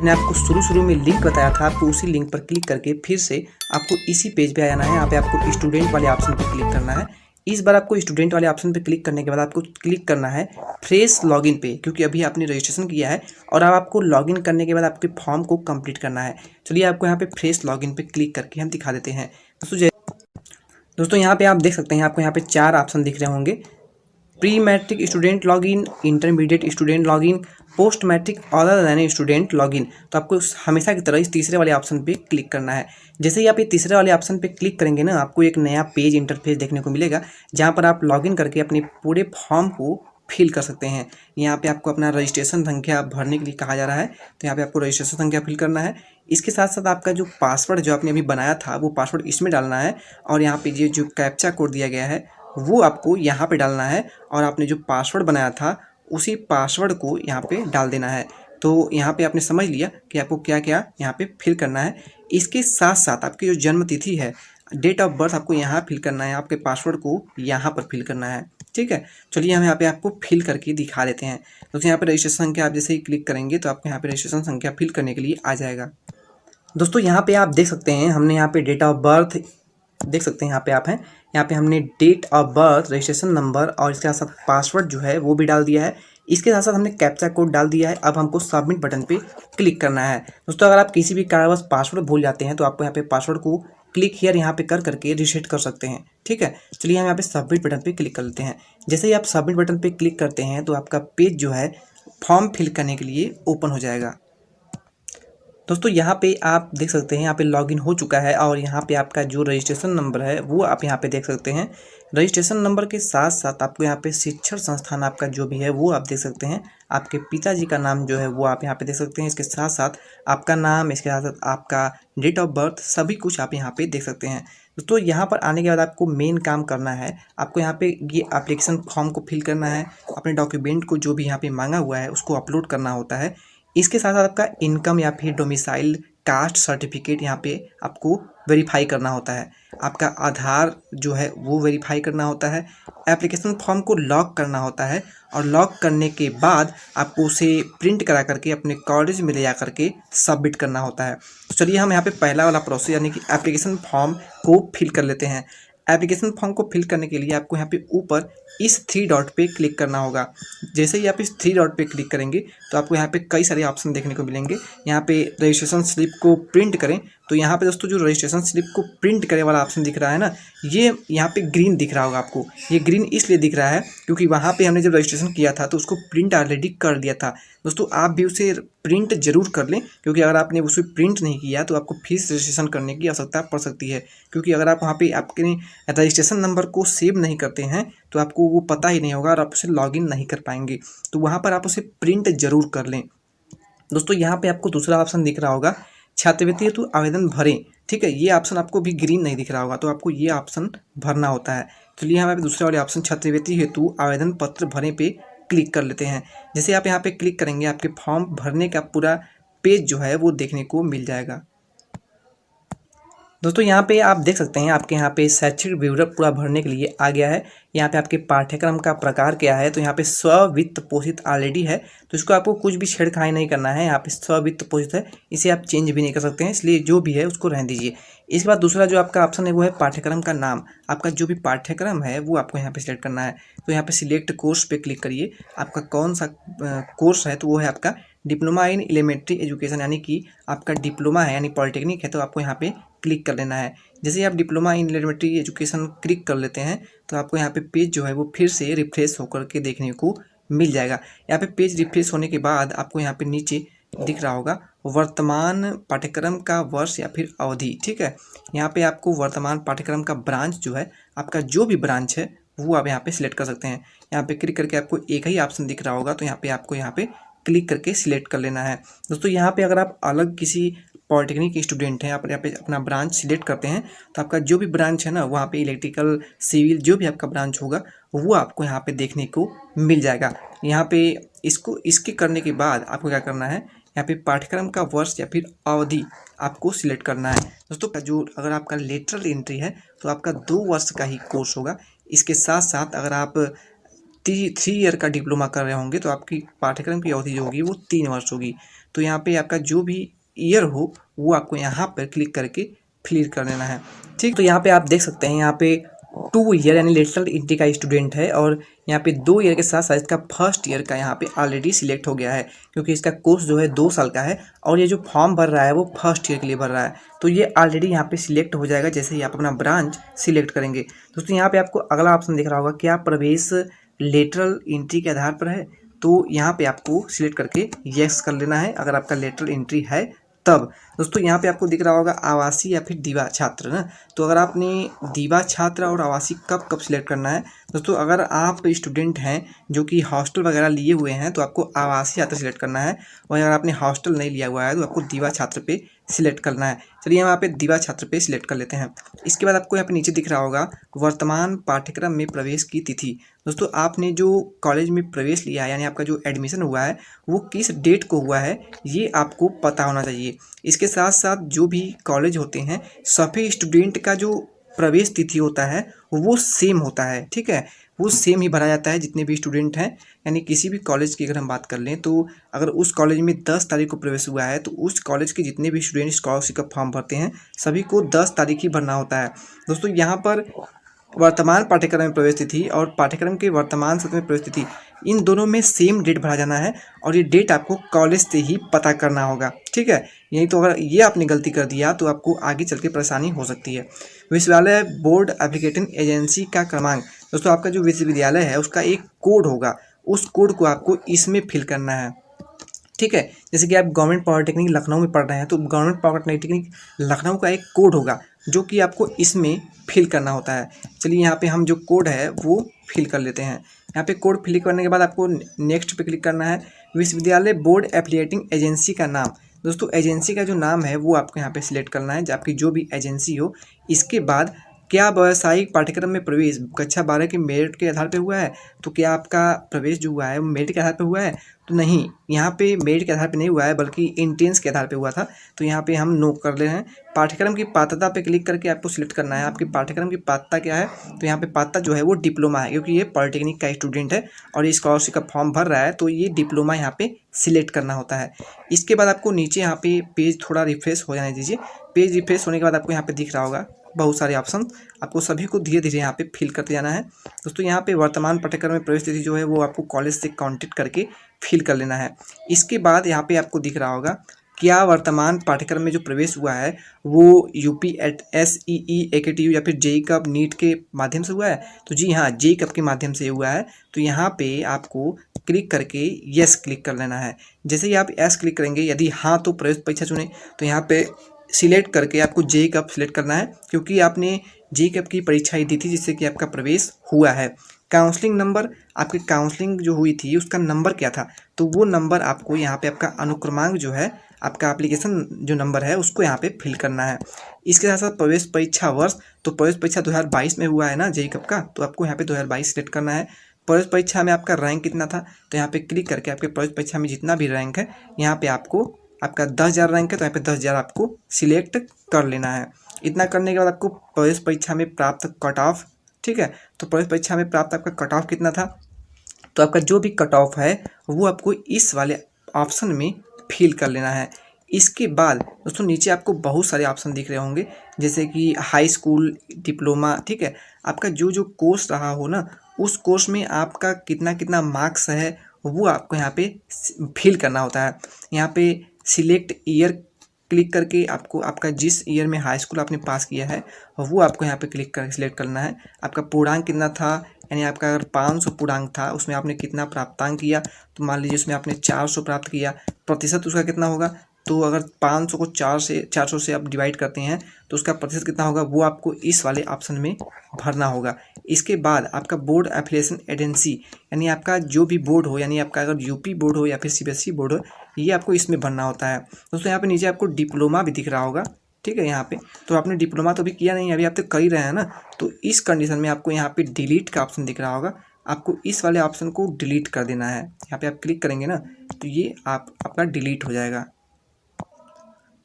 मैंने आपको शुरू में लिंक बताया था, आपको उसी लिंक पर क्लिक करके फिर से आपको इसी पेज पे आ जाना है। यहाँ पे आपको स्टूडेंट वाले ऑप्शन पे क्लिक करना है। इस बार आपको स्टूडेंट वाले ऑप्शन पे क्लिक करने के बाद आपको क्लिक करना है फ्रेश लॉगिन पे, क्योंकि अभी आपने रजिस्ट्रेशन किया है और अब आपको लॉगिन करने के बाद आपके फॉर्म को कंप्लीट करना है। चलिए आपको यहाँ पे फ्रेश लॉगिन पे क्लिक करके हम दिखा देते हैं। दोस्तों यहाँ पे आप देख सकते हैं, आपको यहाँ पे 4 ऑप्शन दिख रहे होंगे। Pre matric student login, intermediate student login, post matric other than student login. तो आपको हमेशा की तरह इस तीसरे वाले ऑप्शन पे क्लिक करना है। जैसे ही आप ये तीसरे वाले ऑप्शन पे क्लिक करेंगे ना, आपको एक नया पेज इंटरफेस देखने को मिलेगा, जहाँ पर आप लॉगिन करके अपने पूरे फॉर्म को फिल कर सकते हैं। यहाँ पे आपको अपना रजिस्ट्रेशन संख्या भरने के लिए कहा जा रहा है, तो यहाँ पे आपको रजिस्ट्रेशन संख्या फिल करना है। इसके साथ साथ आपका जो पासवर्ड जो आपने अभी बनाया था वो पासवर्ड इसमें डालना है, और यहाँ पे ये जो कैप्चा कोड दिया गया है वो आपको यहाँ पे डालना है, और आपने जो पासवर्ड बनाया था उसी पासवर्ड को यहाँ पे डाल देना है। तो यहाँ पे आपने समझ लिया कि आपको क्या क्या यहाँ पे फिल करना है। इसके साथ साथ आपकी जो जन्म तिथि है, डेट ऑफ बर्थ, आपको यहाँ फिल करना है, आपके पासवर्ड को यहाँ पर फिल करना है। ठीक है, चलिए हम यहाँ पे आपको फिल करके दिखा देते हैं। तो यहाँ पे रजिस्ट्रेशन संख्या आप जैसे ही क्लिक करेंगे तो आपको यहाँ पे रजिस्ट्रेशन संख्या फिल करने के लिए आ जाएगा। दोस्तों यहाँ पे आप देख सकते हैं, हमने यहाँ पे डेट ऑफ बर्थ देख सकते हैं, यहाँ पे आप हैं, यहाँ पे हमने date of birth, registration number और इसके साथ साथ पासवर्ड जो है वो भी डाल दिया है। इसके साथ साथ हमने कैप्चा कोड डाल दिया है। अब हमको सबमिट बटन पे क्लिक करना है। दोस्तों अगर आप किसी भी कारणवश पासवर्ड भूल जाते हैं तो आपको यहाँ पे पासवर्ड को क्लिक हियर यहाँ पे कर करके रीसेट कर सकते हैं। ठीक है, चलिए हम यहाँ पे सबमिट बटन पे क्लिक कर लेते हैं। जैसे ही आप सबमिट बटन पे क्लिक करते हैं तो आपका पेज जो है फॉर्म फिल करने के लिए ओपन हो जाएगा। दोस्तों यहाँ पे आप देख सकते हैं, यहाँ पे लॉगिन हो चुका है, और यहाँ पे आपका जो रजिस्ट्रेशन नंबर है वो आप यहाँ पे देख सकते हैं। रजिस्ट्रेशन नंबर के साथ साथ आपको यहाँ पे शिक्षण संस्थान आपका जो भी है वो आप देख सकते हैं। आपके पिताजी का नाम जो है वो आप यहाँ पे देख सकते हैं। इसके साथ साथ आपका नाम, इसके साथ साथ आपका डेट ऑफ बर्थ, सभी कुछ आप यहाँ पे देख सकते हैं। दोस्तों यहाँ पर आने के बाद आपको मेन काम करना है, आपको यहाँ पे ये एप्लीकेशन फॉर्म को फिल करना है, अपने डॉक्यूमेंट को जो भी यहाँ पे मांगा हुआ है उसको अपलोड करना होता है। इसके साथ साथ आपका इनकम या फिर डोमिसाइल कास्ट सर्टिफिकेट यहाँ पे आपको वेरीफाई करना होता है। आपका आधार जो है वो वेरीफाई करना होता है। एप्लीकेशन फॉर्म को लॉक करना होता है, और लॉक करने के बाद आपको उसे प्रिंट करा करके अपने कॉलेज में ले जा करके सबमिट करना होता है। तो चलिए हम यहाँ पे पहला वाला प्रोसेस यानी कि एप्लीकेशन फॉर्म को फिल कर लेते हैं। एप्लीकेशन फॉर्म को फिल करने के लिए आपको यहाँ पे ऊपर इस 3 डॉट पे क्लिक करना होगा। जैसे ही आप इस 3 डॉट पे क्लिक करेंगे तो आपको यहाँ पे कई सारे ऑप्शन देखने को मिलेंगे। यहाँ पे रजिस्ट्रेशन स्लिप को प्रिंट करें, तो यहाँ पे दोस्तों जो रजिस्ट्रेशन स्लिप को प्रिंट करे वाला ऑप्शन दिख रहा है ना, ये यहाँ पे ग्रीन दिख रहा होगा आपको। ये ग्रीन इसलिए दिख रहा है क्योंकि वहाँ पे हमने जब रजिस्ट्रेशन किया था तो उसको प्रिंट ऑलरेडी कर दिया था। दोस्तों आप भी उसे प्रिंट जरूर कर लें, क्योंकि अगर आपने उसे प्रिंट नहीं किया तो आपको फिर से रजिस्ट्रेशन करने की आवश्यकता पड़ सकती है। क्योंकि अगर आप वहाँ पे आपके रजिस्ट्रेशन नंबर को सेव नहीं करते हैं तो आपको वो पता ही नहीं होगा और आप उसे लॉगिन नहीं कर पाएंगे। तो वहाँ पर आप उसे प्रिंट जरूर कर लें। दोस्तों यहाँ पे आपको दूसरा ऑप्शन दिख रहा होगा, छात्रवृत्ति हेतु आवेदन भरें। ठीक है, ये ऑप्शन आपको भी ग्रीन नहीं दिख रहा होगा, तो आपको ये ऑप्शन भरना होता है। चलिए यहाँ पे दूसरे वाले ऑप्शन छात्रवृत्ति हेतु आवेदन पत्र भरें पे क्लिक कर लेते हैं। जैसे आप यहाँ पे क्लिक करेंगे आपके फॉर्म भरने का पूरा पेज जो है वो देखने को मिल जाएगा। दोस्तों यहाँ पे आप देख सकते हैं, आपके यहाँ पे शैक्षिक विवरण पूरा भरने के लिए आ गया है। यहाँ पे आपके पाठ्यक्रम का प्रकार क्या है, तो यहाँ पे स्व-वित्त पोषित ऑलरेडी है, तो इसको आपको कुछ भी छेड़खानी नहीं करना है। यहाँ पे स्व-वित्त पोषित है, इसे आप चेंज भी नहीं कर सकते हैं, इसलिए जो भी है उसको रहने दीजिए। इसके बाद दूसरा जो आपका ऑप्शन है वो है पाठ्यक्रम का नाम। आपका जो भी पाठ्यक्रम है वो आपको यहाँ पे सिलेक्ट करना है। तो यहाँ पे सिलेक्ट कोर्स पे क्लिक करिए। आपका कौन सा कोर्स है, तो वो है आपका डिप्लोमा इन एलिमेंट्री एजुकेशन, यानी कि आपका डिप्लोमा है यानी पॉलिटेक्निक है, तो आपको यहाँ पे क्लिक कर लेना है। जैसे ही आप diploma in elementary education click कर लेते हैं तो आपको यहाँ पे पेज जो है वो फिर से रिफ्रेश होकर के देखने को मिल जाएगा। यहाँ पे पेज रिफ्रेश होने के बाद आपको यहाँ पे नीचे दिख रहा होगा वर्तमान पाठ्यक्रम का वर्ष या फिर अवधि। ठीक है, यहाँ पे आपको वर्तमान पाठ्यक्रम का ब्रांच जो है, आपका जो भी ब्रांच है वो आप यहाँ पे सिलेक्ट कर सकते हैं। यहाँ पे क्लिक करके आपको एक ही ऑप्शन दिख रहा होगा, तो यहाँ पे आपको यहाँ पे क्लिक करके सिलेक्ट कर लेना है। दोस्तों यहाँ पे अगर आप अलग किसी पॉलिटेक्निक स्टूडेंट हैं, आप यहाँ पे अपना ब्रांच सिलेक्ट करते हैं तो आपका जो भी ब्रांच है ना, वहाँ पे इलेक्ट्रिकल, सिविल, जो भी आपका ब्रांच होगा वो आपको यहाँ पे देखने को मिल जाएगा। यहाँ पे इसके करने के बाद आपको क्या करना है, यहाँ पे पाठ्यक्रम का वर्ष या फिर अवधि आपको सिलेक्ट करना है। दोस्तों जो अगर आपका लेटरल एंट्री है तो आपका 2 वर्ष का ही कोर्स होगा। इसके साथ साथ अगर आप 3 ईयर का डिप्लोमा कर रहे होंगे तो आपकी पाठ्यक्रम की अवधि जो होगी वो 3 वर्ष होगी। तो यहाँ पे आपका जो भी ईयर हो वो आपको यहाँ पर क्लिक करके फिल कर लेना है। ठीक, तो यहाँ पे आप देख सकते हैं यहाँ पे 2 ईयर यानी लेटरल एंट्री का स्टूडेंट है और यहाँ पे 2 ईयर के साथ साथ इसका फर्स्ट ईयर का यहाँ पे ऑलरेडी सिलेक्ट हो गया है, क्योंकि इसका कोर्स जो है 2 साल का है और ये जो फॉर्म भर रहा है वो फर्स्ट ईयर के लिए भर रहा है। तो ये ऑलरेडी यहाँ पे सिलेक्ट हो जाएगा जैसे ही आप अपना ब्रांच सिलेक्ट करेंगे। दोस्तों यहाँ पे आपको अगला ऑप्शन दिख रहा होगा, क्या प्रवेश लेटरल एंट्री के आधार पर है? तो यहाँ पे आपको सिलेक्ट करके यस कर लेना है अगर आपका लेटरल एंट्री है तब। दोस्तों यहाँ पे आपको दिख रहा होगा आवासीय या फिर दीवा छात्र ना, तो अगर आपने दीवा छात्र और आवासीय कब कब सिलेक्ट करना है दोस्तों, अगर आप स्टूडेंट हैं जो कि हॉस्टल वगैरह लिए हुए हैं तो आपको आवासीय छात्र सिलेक्ट करना है, और अगर आपने हॉस्टल नहीं लिया हुआ है तो आपको दीवा छात्र पे सिलेक्ट करना है। चलिए हम यहाँ पे दीवा छात्र पे सिलेक्ट कर लेते हैं। इसके बाद आपको यहाँ पे नीचे दिख रहा होगा वर्तमान पाठ्यक्रम में प्रवेश की तिथि। दोस्तों आपने जो कॉलेज में प्रवेश लिया है यानी आपका जो एडमिशन हुआ है वो किस डेट को हुआ है ये आपको पता होना चाहिए। इसके साथ साथ जो भी कॉलेज होते हैं सभी स्टूडेंट का जो प्रवेश तिथि होता है वो सेम होता है। ठीक है, वो सेम ही भरा जाता है जितने भी स्टूडेंट हैं। यानी किसी भी कॉलेज की अगर हम बात कर लें तो अगर उस कॉलेज में 10 तारीख को प्रवेश हुआ है तो उस कॉलेज के जितने भी स्टूडेंट स्कॉलरशिप का फॉर्म भरते हैं सभी को 10 तारीख ही भरना होता है। दोस्तों यहाँ पर वर्तमान पाठ्यक्रम में प्रवेश तिथि और पाठ्यक्रम के वर्तमान सत्र में प्रवेश तिथि इन दोनों में सेम डेट भरा जाना है और ये डेट आपको कॉलेज से ही पता करना होगा। ठीक है, यही तो अगर ये आपने गलती कर दिया तो आपको आगे चल के परेशानी हो सकती है। विश्वविद्यालय बोर्ड एप्लीकेटिंग एजेंसी का क्रमांक, दोस्तों आपका जो विश्वविद्यालय है उसका एक कोड होगा, उस कोड को आपको इसमें फिल करना है। ठीक है, जैसे कि आप गवर्नमेंट पॉलिटेक्निक लखनऊ में पढ़ रहे हैं तो गवर्नमेंट पॉलिटेक्निक लखनऊ का एक कोड होगा जो कि आपको इसमें फिल करना होता है। चलिए यहाँ पे हम जो कोड है वो फिल कर लेते हैं। यहाँ पे कोड फिल करने के बाद आपको नेक्स्ट पे क्लिक करना है। विश्वविद्यालय बोर्ड एप्लीकेटिंग एजेंसी का नाम, दोस्तों एजेंसी का जो नाम है वो आपको यहाँ पे सिलेक्ट करना है, आपकी जो भी एजेंसी हो। इसके बाद क्या व्यावसायिक पाठ्यक्रम में प्रवेश कक्षा 12 के मेरिट के आधार पर हुआ है? तो क्या आपका प्रवेश जो हुआ है वो मेरिट के आधार पर हुआ है? तो नहीं, यहाँ पे मेरिट के आधार पे नहीं हुआ है बल्कि इंट्रेंस के आधार पे हुआ था, तो यहाँ पे हम नो कर ले रहे हैं। पाठ्यक्रम की पात्रता पे क्लिक करके आपको सिलेक्ट करना है आपकी पाठ्यक्रम की पात्रता क्या है। तो यहाँ पे पात्रता जो है वो डिप्लोमा है, क्योंकि ये पॉलिटेक्निक का स्टूडेंट है और ये स्कॉलरशिप का फॉर्म भर रहा है तो ये डिप्लोमा यहाँ पे सिलेक्ट करना होता है। इसके बाद आपको नीचे यहाँ पे पेज थोड़ा रिफ्रेश हो जाने दीजिए। पेज रिफ्रेश होने के बाद आपको यहाँ पे दिख रहा होगा बहुत सारे ऑप्शन, आपको सभी को धीरे धीरे यहाँ पे फिल करते जाना है। दोस्तों यहाँ पे वर्तमान पाठ्यक्रम में प्रवेश तिथि जो है वो आपको कॉलेज से कॉन्टेक्ट करके फिल कर लेना है। इसके बाद यहाँ पे आपको दिख रहा होगा क्या वर्तमान पाठ्यक्रम में जो प्रवेश हुआ है वो UPSEE AKTU या फिर जेई कप नीट के माध्यम से हुआ है? तो जी हाँ, जेई कप के माध्यम से हुआ है। तो यहाँ पे आपको क्लिक करके यस क्लिक कर लेना है। जैसे ही आप यस क्लिक करेंगे, यदि हाँ तो प्रवेश परीक्षा चुने, तो यहाँ पे सिलेक्ट करके आपको जेई कप सिलेक्ट करना है, क्योंकि आपने जेई कप की परीक्षा ही दी थी जिससे कि आपका प्रवेश हुआ है। काउंसलिंग नंबर, आपकी काउंसलिंग जो हुई थी उसका नंबर क्या था? तो वो नंबर आपको यहाँ पे आपका अनुक्रमांक जो है आपका एप्लीकेशन जो नंबर है उसको यहाँ पे फिल करना है। इसके साथ साथ प्रवेश परीक्षा वर्ष, तो प्रवेश परीक्षा 2022 में हुआ है ना जेई कप का, तो आपको यहाँ पे 2022 सिलेक्ट करना है। प्रवेश परीक्षा में आपका रैंक कितना था? तो यहाँ पे क्लिक करके आपके प्रवेश परीक्षा में जितना भी रैंक है यहाँ पे आपको, आपका 10,000 रैंक है तो यहाँ पे 10,000 आपको सिलेक्ट कर लेना है। इतना करने के बाद आपको प्रवेश परीक्षा में प्राप्त कट ऑफ, ठीक है, तो प्रवेश परीक्षा में प्राप्त आपका कट ऑफ कितना था? तो आपका जो भी कट ऑफ है वो आपको इस वाले ऑप्शन में फिल कर लेना है। इसके बाद दोस्तों नीचे आपको बहुत सारे ऑप्शन दिख रहे होंगे जैसे कि हाई स्कूल, डिप्लोमा, ठीक है, आपका जो जो कोर्स रहा हो ना उस कोर्स में आपका कितना कितना मार्क्स है वो आपको यहाँ पे फिल करना होता है। यहाँ पे सिलेक्ट ईयर क्लिक करके आपको आपका जिस ईयर में हाई स्कूल आपने पास किया है वो आपको यहाँ पे क्लिक करके सिलेक्ट करना है। आपका पूर्णांक कितना था, यानी आपका अगर 500 पूर्णांक था उसमें आपने कितना प्राप्तांक किया, तो मान लीजिए उसमें आपने 400 प्राप्त किया, प्रतिशत उसका कितना होगा? तो अगर 500 को 400 से आप डिवाइड करते हैं तो उसका प्रतिशत कितना होगा वो आपको इस वाले ऑप्शन में भरना होगा। इसके बाद आपका बोर्ड एफिलिएशन एजेंसी, यानी आपका जो भी बोर्ड हो, यानी आपका अगर यूपी बोर्ड हो या फिर CBSE बोर्ड हो, ये आपको इसमें भरना होता है। दोस्तों यहाँ पे नीचे आपको डिप्लोमा भी दिख रहा होगा, ठीक है, यहाँ पे तो आपने डिप्लोमा तो अभी किया नहीं, अभी आप तो कर ही रहे हैं ना, तो इस कंडीशन में आपको यहाँ पे डिलीट का ऑप्शन दिख रहा होगा, आपको इस वाले ऑप्शन को डिलीट कर देना है। यहाँ पे आप क्लिक करेंगे ना तो ये आपका डिलीट हो जाएगा।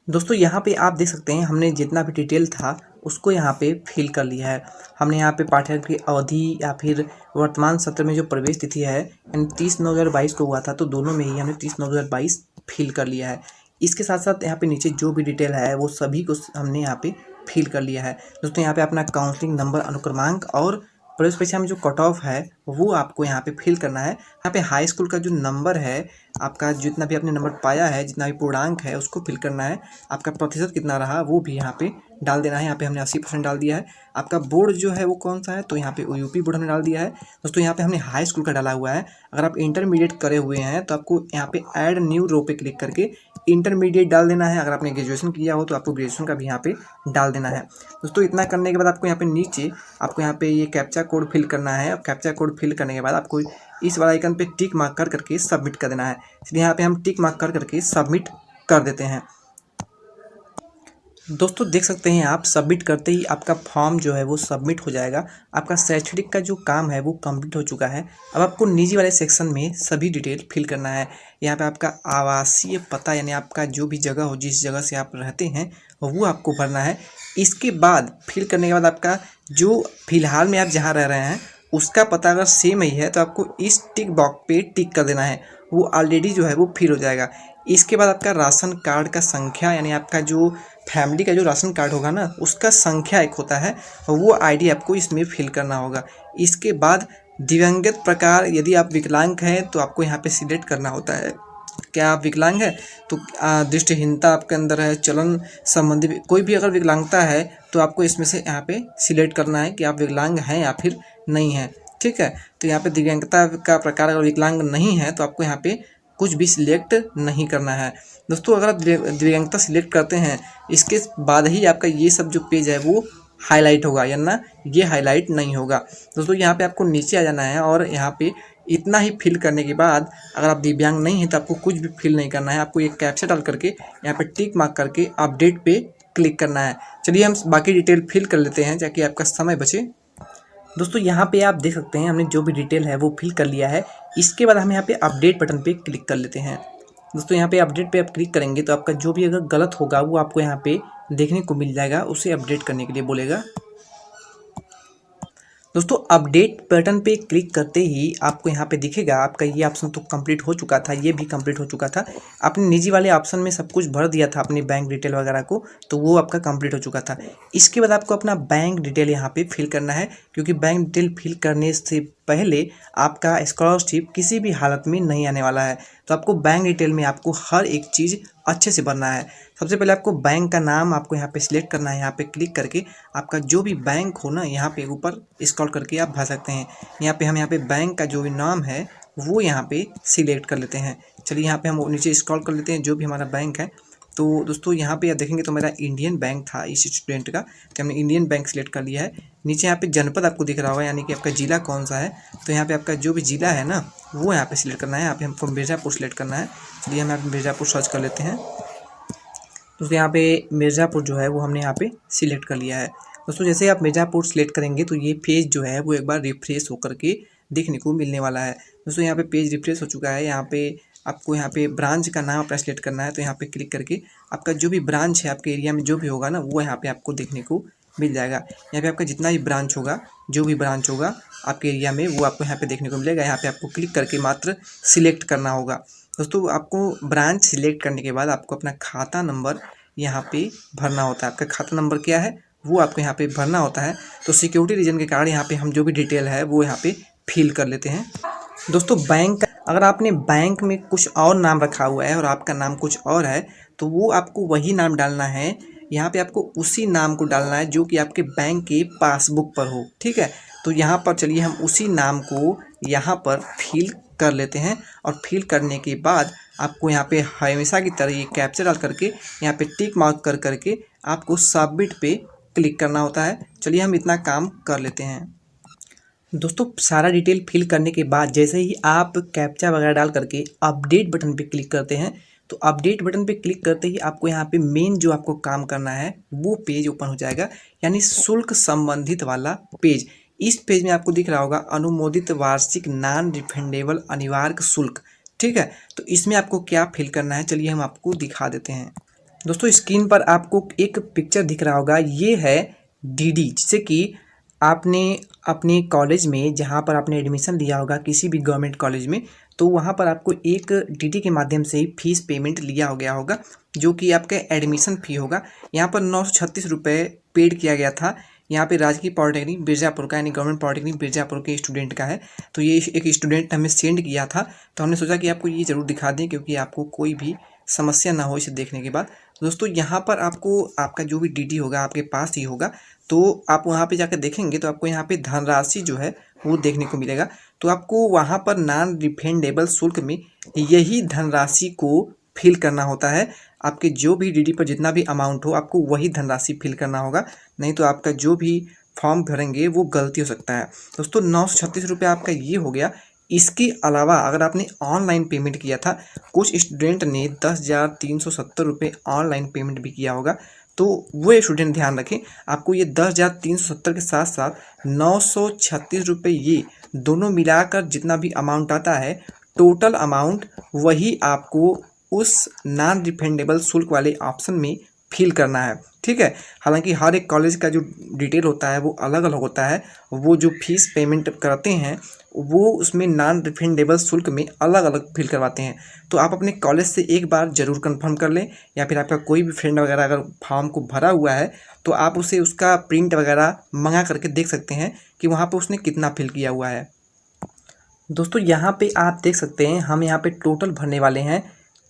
दोस्तों यहाँ पे आप देख सकते हैं हमने जितना भी डिटेल था उसको यहाँ पे फिल कर लिया है। हमने यहाँ पे पाठ्यक्रम की अवधि या फिर वर्तमान सत्र में जो प्रवेश तिथि है यानी 30/9/2022 को हुआ था, तो दोनों में ही हमने 30/9/2022 फिल कर लिया है। इसके साथ साथ यहाँ पे नीचे जो भी डिटेल है वो सभी को हमने यहाँ पे फिल कर लिया है। दोस्तों यहाँ पे अपना काउंसलिंग नंबर, अनुक्रमांक और प्रवेश परीक्षा में जो कट ऑफ है वो आपको यहाँ पे फिल करना है। यहाँ पे हाई स्कूल का जो नंबर है आपका, जितना भी आपने नंबर पाया है, जितना भी पूर्णांक है उसको फिल करना है। आपका प्रतिशत कितना रहा वो भी यहाँ पे डाल देना है। यहाँ पे हमने 80% डाल दिया है। आपका बोर्ड जो है वो कौन सा है, तो यहाँ पे यूपी बोर्ड हमने डाल दिया है। दोस्तों यहाँ पे हमने हाई स्कूल का डाला हुआ है। अगर आप इंटरमीडिएट करे हुए हैं तो आपको यहाँ पे ऐड न्यू रो पे क्लिक करके इंटरमीडिएट डाल देना है। अगर आपने ग्रेजुएशन किया हो तो आपको ग्रेजुएशन का भी यहाँ पे डाल देना है। दोस्तों इतना करने के बाद आपको यहाँ पे नीचे आपको यहाँ पे ये कैप्चा कोड फिल करना है। अब कैप्चा कोड फिल करने के बाद आपको इस वाला आइकन पे टिक मार्क कर करके सबमिट कर देना है। इसलिए यहाँ पे हम टिक मार्क कर करके सबमिट कर देते हैं। दोस्तों देख सकते हैं आप, सबमिट करते ही आपका फॉर्म जो है वो सबमिट हो जाएगा। आपका शैक्षणिक का जो काम है वो कंप्लीट हो चुका है। अब आपको निजी वाले सेक्शन में सभी डिटेल फिल करना है। यहाँ पे आपका आवासीय पता यानी आपका जो भी जगह हो, जिस जगह से आप रहते हैं वो आपको भरना है। इसके बाद फिल करने के बाद आपका जो फिलहाल में आप जहाँ रह रहे हैं उसका पता अगर सेम ही है तो आपको इस टिक बॉक्स पे टिक कर देना है। वो ऑलरेडी जो है वो फिल हो जाएगा। इसके बाद आपका राशन कार्ड का संख्या यानी आपका जो फैमिली का जो राशन कार्ड होगा ना उसका संख्या एक होता है, वो आईडी आपको इसमें फिल करना होगा। इसके बाद दिव्यांगत प्रकार, यदि आप विकलांग हैं तो आपको यहाँ पे सिलेक्ट करना होता है। क्या आप विकलांग है तो दृष्टिहीनता आपके अंदर है, चलन संबंधी कोई भी अगर विकलांगता है तो आपको इसमें से यहाँ पे सिलेक्ट करना है कि आप विकलांग हैं या फिर नहीं हैं। ठीक है, तो यहाँ पे दिव्यांगता का प्रकार अगर विकलांग नहीं है तो आपको यहाँ पे कुछ भी सिलेक्ट नहीं करना है। दोस्तों अगर आप दिव्यांगता सिलेक्ट करते हैं इसके बाद ही आपका ये सब जो पेज है वो हाईलाइट होगा, या ना ये हाईलाइट नहीं होगा। दोस्तों यहाँ पे आपको नीचे आ जाना है और यहाँ पे इतना ही फिल करने के बाद अगर आप दिव्यांग नहीं हैं तो आपको कुछ भी फिल नहीं करना है। आपको एक कैप्चा डाल करके यहाँ पे टिक मार्क करके अपडेट पे क्लिक करना है। चलिए हम बाकी डिटेल फिल कर लेते हैं ताकि आपका समय बचे। दोस्तों यहाँ पे आप देख सकते हैं हमने जो भी डिटेल है वो फिल कर लिया है। इसके बाद हम यहाँ पे अपडेट बटन पे क्लिक कर लेते हैं। दोस्तों यहाँ पे अपडेट पे आप क्लिक करेंगे तो आपका जो भी अगर गलत होगा वो आपको यहाँ पे देखने को मिल जाएगा, उसे अपडेट करने के लिए बोलेगा। दोस्तों अपडेट बटन पे क्लिक करते ही आपको यहाँ पे दिखेगा आपका ये ऑप्शन तो कंप्लीट हो चुका था, ये भी कंप्लीट हो चुका था। आपने निजी वाले ऑप्शन में सब कुछ भर दिया था अपनी बैंक डिटेल वगैरह को, तो वो आपका कंप्लीट हो चुका था। इसके बाद आपको अपना बैंक डिटेल यहाँ पे फिल करना है, क्योंकि बैंक डिटेल फिल करने से पहले आपका स्कॉलरशिप किसी भी हालत में नहीं आने वाला है। तो आपको बैंक डिटेल में आपको हर एक चीज़ अच्छे से भरना है। सबसे पहले आपको बैंक का नाम आपको यहाँ पे सिलेक्ट करना है। यहाँ पे क्लिक करके आपका जो भी बैंक हो ना यहाँ पे ऊपर स्क्रॉल करके आप भर सकते हैं। यहाँ पे हम यहाँ पे बैंक का जो भी नाम है वो यहाँ पे सिलेक्ट कर लेते हैं। चलिए यहाँ पे हम नीचे स्क्रॉल कर लेते हैं जो भी हमारा बैंक है। तो दोस्तों यहाँ पे आप देखेंगे तो मेरा इंडियन बैंक था इस स्टूडेंट का, तो हमने इंडियन बैंक सिलेक्ट कर लिया है। नीचे यहाँ पे जनपद आपको दिख रहा होगा यानी कि आपका ज़िला कौन सा है, तो यहाँ पे आपका जो भी ज़िला है ना वो यहाँ पे सिलेक्ट करना है। यहाँ पे हमको मिर्ज़ापुर सिलेक्ट करना है। चलिए हम यहाँ पे मिर्ज़ापुर सर्च कर लेते हैं। दोस्तों यहाँ पे मिर्ज़ापुर जो है वो हमने यहाँ पे सिलेक्ट कर लिया है। दोस्तों जैसे ही आप मिर्ज़ापुर सिलेक्ट करेंगे तो ये पेज जो है वो एक बार रिफ्रेश होकर के देखने को मिलने वाला है। दोस्तों यहाँ पे पेज रिफ्रेश हो चुका है। यहाँ पे आपको यहाँ पे ब्रांच का नाम अपना सिलेक्ट करना है। तो यहाँ पे क्लिक करके आपका जो भी ब्रांच है आपके एरिया में जो भी होगा ना वो यहाँ पे आपको देखने को मिल जाएगा। यहाँ पे आपका जितना भी ब्रांच होगा, जो भी ब्रांच होगा आपके एरिया में वो आपको यहाँ पे देखने को मिलेगा। यहाँ पे आपको क्लिक करके मात्र सिलेक्ट करना होगा। दोस्तों आपको ब्रांच सिलेक्ट करने के बाद आपको अपना खाता नंबर यहाँ पे भरना होता है। आपका खाता नंबर क्या है वो आपको यहाँ पे भरना होता है। तो सिक्योरिटी रीजन के कारण यहाँ पे हम जो भी डिटेल है वो यहाँ पे फिल कर लेते हैं। दोस्तों बैंक, अगर आपने बैंक में कुछ और नाम रखा हुआ है और आपका नाम कुछ और है तो वो आपको वही नाम डालना है। यहाँ पे आपको उसी नाम को डालना है जो कि आपके बैंक के पासबुक पर हो। ठीक है, तो यहाँ पर चलिए हम उसी नाम को यहाँ पर फिल कर लेते हैं। और फिल करने के बाद आपको यहाँ पे हमेशा की तरह ये कैप्चर डाल करके यहाँ पे टिक मार्क कर करके आपको सबमिट पे क्लिक करना होता है। चलिए हम इतना काम कर लेते हैं। दोस्तों सारा डिटेल फिल करने के बाद जैसे ही आप कैप्चा वगैरह डाल करके अपडेट बटन पे क्लिक करते हैं तो अपडेट बटन पे क्लिक करते ही आपको यहाँ पे मेन जो आपको काम करना है वो पेज ओपन हो जाएगा, यानी शुल्क संबंधित वाला पेज। इस पेज में आपको दिख रहा होगा अनुमोदित वार्षिक नॉन रिफंडेबल अनिवार्य शुल्क। ठीक है, तो इसमें आपको क्या फिल करना है चलिए हम आपको दिखा देते हैं। दोस्तों स्क्रीन पर आपको एक पिक्चर दिख रहा होगा, ये है डीडी, जिससे कि आपने अपने कॉलेज में जहाँ पर आपने एडमिशन लिया होगा किसी भी गवर्नमेंट कॉलेज में, तो वहाँ पर आपको एक डीडी के माध्यम से ही फीस पेमेंट लिया हो गया होगा, जो कि आपका एडमिशन फ़ी होगा। यहाँ पर 936 रुपये पेड किया गया था। यहाँ पे राजकीय पॉलिटेक्निक मिर्ज़ापुर का, यानी गवर्नमेंट पॉलिटेक्निक मिर्ज़ापुर के स्टूडेंट का है। तो ये एक स्टूडेंट हमें सेंड किया था, तो हमने सोचा कि आपको ये ज़रूर दिखा दें, क्योंकि आपको कोई भी समस्या ना हो इसे देखने के बाद। दोस्तों यहाँ पर आपको आपका जो भी डीडी होगा आपके पास ही होगा, तो आप वहाँ पे जाकर देखेंगे तो आपको यहाँ पे धनराशि जो है वो देखने को मिलेगा। तो आपको वहाँ पर नॉन रिफंडेबल शुल्क में यही धनराशि को फिल करना होता है। आपके जो भी डीडी पर जितना भी अमाउंट हो आपको वही धनराशि फिल करना होगा, नहीं तो आपका जो भी फॉर्म भरेंगे वो गलती हो सकता है। दोस्तों 936 रुपये आपका ये हो गया। इसके अलावा अगर आपने ऑनलाइन पेमेंट किया था, कुछ स्टूडेंट ने 10,370 रुपये ऑनलाइन पेमेंट भी किया होगा, तो वो स्टूडेंट ध्यान रखें, आपको ये 10,370 के साथ साथ 936 रुपये ये दोनों मिलाकर जितना भी अमाउंट आता है, टोटल अमाउंट वही आपको उस नॉन रिफंडेबल शुल्क वाले ऑप्शन में फिल करना है। ठीक है, हालांकि हर एक कॉलेज का जो डिटेल होता है वो अलग अलग होता है, वो जो फीस पेमेंट करते हैं वो उसमें नॉन रिफंडेबल शुल्क में अलग अलग फिल करवाते हैं। तो आप अपने कॉलेज से एक बार ज़रूर कंफर्म कर लें, या फिर आपका कोई भी फ्रेंड वगैरह अगर फॉर्म को भरा हुआ है तो आप उसे उसका प्रिंट वगैरह मंगा करके देख सकते हैं कि वहाँ पर उसने कितना फिल किया हुआ है। दोस्तों यहाँ पे आप देख सकते हैं, हम यहाँ पे टोटल भरने वाले हैं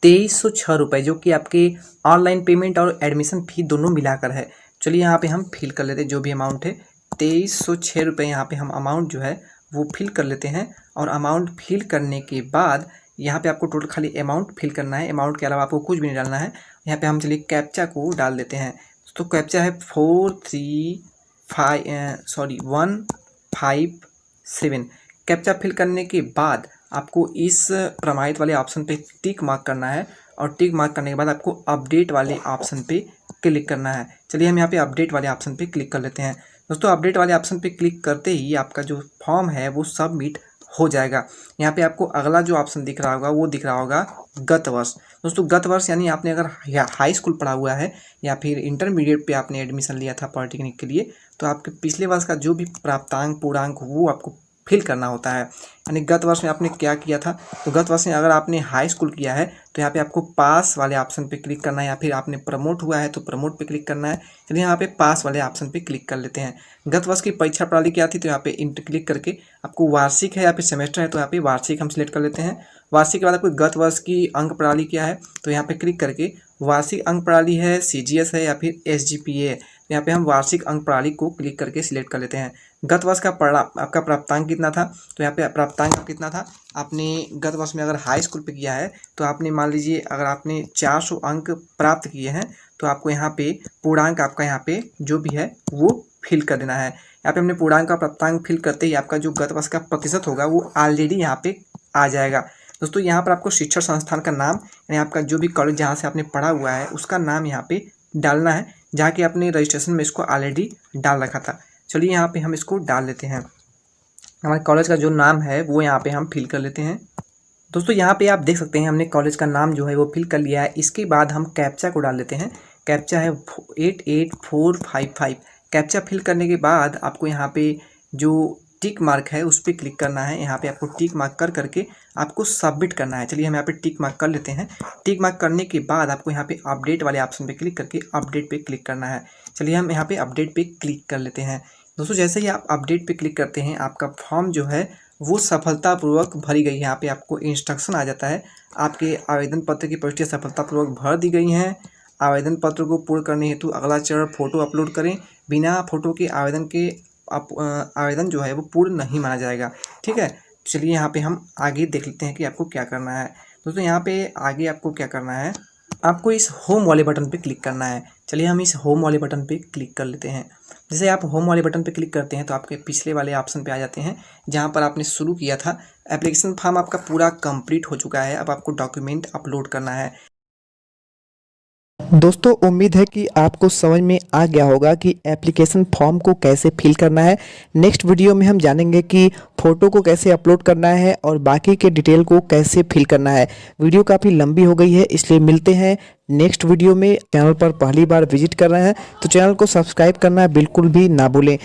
2306 रुपये, जो कि आपके ऑनलाइन पेमेंट और एडमिशन फ़ी दोनों मिलाकर है। चलिए यहाँ पे हम फिल कर लेते हैं जो भी अमाउंट है, 2306 रुपये यहाँ पे हम अमाउंट जो है वो फिल कर लेते हैं। और अमाउंट फिल करने के बाद यहाँ पे आपको टोटल खाली अमाउंट फिल करना है, अमाउंट के अलावा आपको कुछ भी नहीं डालना है। यहाँ पे हम चलिए कैप्चा को डाल देते हैं। तो कैप्चा है 157। कैप्चा फिल करने के बाद आपको इस प्रमाणित वाले ऑप्शन पे टिक मार्क करना है, और टिक मार्क करने के बाद आपको अपडेट वाले ऑप्शन पे क्लिक करना है। चलिए हम यहाँ पे अपडेट वाले ऑप्शन पे क्लिक कर लेते हैं। दोस्तों अपडेट वाले ऑप्शन पे क्लिक करते ही आपका जो फॉर्म है वो सबमिट हो जाएगा। यहाँ पे आपको अगला जो ऑप्शन दिख रहा होगा वो दिख रहा होगा गत वर्ष। दोस्तों गत वर्ष यानी आपने अगर हाई स्कूल पढ़ा हुआ है या फिर इंटरमीडिएट पे आपने एडमिशन लिया था पॉलिटेक्निक के लिए, तो आपके पिछले वर्ष का जो भी प्राप्तांक पूर्णांक वो आपको फिल करना होता है। यानी गत वर्ष में आपने क्या किया था, तो गत वर्ष में अगर आपने हाई स्कूल किया है तो यहाँ पे आपको पास वाले ऑप्शन पे क्लिक करना है, या फिर आपने प्रमोट हुआ है तो प्रमोट पे क्लिक करना है। चलिए यहाँ पे पास वाले ऑप्शन पे क्लिक कर लेते हैं। गत वर्ष की परीक्षा प्रणाली क्या थी, तो यहाँ पे इंटर क्लिक करके आपको वार्षिक है या फिर सेमेस्टर है, तो यहाँ पे वार्षिक हम सिलेक्ट कर लेते हैं। वार्षिक के बाद आपको गत वर्ष की अंक प्रणाली क्या है, तो यहाँ पे क्लिक करके वार्षिक अंक प्रणाली है, CGS है या फिर SGPA है, यहाँ पे हम वार्षिक अंक प्रणाली को क्लिक करके सिलेक्ट कर लेते हैं। गत वर्ष का आपका प्राप्तांक कितना था, तो यहाँ पे प्राप्तांक कितना था, आपने गत वर्ष में अगर हाई स्कूल पे किया है तो आपने मान लीजिए अगर आपने 400 अंक प्राप्त किए हैं, तो आपको यहाँ पे पूर्णांक आपका यहाँ पे जो भी है वो फिल कर देना है। यहाँ पे हमने पूर्णांक का प्राप्तांक फिल करते ही आपका जो गत वर्ष का प्रतिशत होगा वो ऑलरेडी यहाँ पे आ जाएगा। दोस्तों यहाँ पर आपको शिक्षण संस्थान का नाम, यानी आपका जो भी कॉलेज जहाँ से आपने पढ़ा हुआ है उसका नाम यहाँ पे डालना है, जहाँ कि आपने रजिस्ट्रेशन में इसको ऑलरेडी डाल रखा था। चलिए यहाँ पे हम इसको डाल लेते हैं। हमारे कॉलेज का जो नाम है वो यहाँ पे हम फिल कर लेते हैं। दोस्तों यहाँ पे आप देख सकते हैं हमने कॉलेज का नाम जो है वो फिल कर लिया है। इसके बाद हम कैप्चा को डाल लेते हैं। कैप्चा है 88455। कैप्चा फिल करने के बाद आपको यहाँ पे जो टिक मार्क है उस पर क्लिक करना है। यहाँ पे आपको टिक मार्क कर करके आपको सबमिट करना है। चलिए हम यहाँ पे टिक मार्क कर लेते हैं। टिक मार्क करने के बाद आपको यहाँ पे अपडेट वाले ऑप्शन पे क्लिक करके अपडेट पे क्लिक करना है। चलिए हम यहाँ पे अपडेट पे क्लिक कर लेते हैं। दोस्तों जैसे ही आप अपडेट पे क्लिक करते हैं आपका फॉर्म जो है वो सफलतापूर्वक भरी गई है। यहाँ पे आपको इंस्ट्रक्शन आ जाता है, आपके आवेदन पत्र की प्रविष्टियाँ सफलतापूर्वक भर दी गई हैं। आवेदन पत्र को पूर्ण करने हेतु अगला चरण फ़ोटो अपलोड करें। बिना फ़ोटो के आवेदन जो है वो पूर्ण नहीं माना जाएगा। ठीक है, चलिए यहाँ पे हम आगे देख लेते हैं कि आपको क्या करना है। दोस्तों यहाँ पे आगे आपको क्या करना है, आपको इस होम वाले बटन पे क्लिक करना है। चलिए हम इस होम वाले बटन पे क्लिक कर लेते हैं। जैसे आप होम वाले बटन पे क्लिक करते हैं तो आपके पिछले वाले ऑप्शन पे आ जाते हैं जहाँ पर आपने शुरू किया था। एप्लीकेशन फॉर्म आपका पूरा कंप्लीट हो चुका है। अब आपको डॉक्यूमेंट अपलोड करना है। दोस्तों उम्मीद है कि आपको समझ में आ गया होगा कि एप्लीकेशन फॉर्म को कैसे फिल करना है। नेक्स्ट वीडियो में हम जानेंगे कि फ़ोटो को कैसे अपलोड करना है और बाकी के डिटेल को कैसे फिल करना है। वीडियो काफ़ी लंबी हो गई है, इसलिए मिलते हैं नेक्स्ट वीडियो में। चैनल पर पहली बार विजिट कर रहे हैं तो चैनल को सब्सक्राइब करना बिल्कुल भी ना भूलें।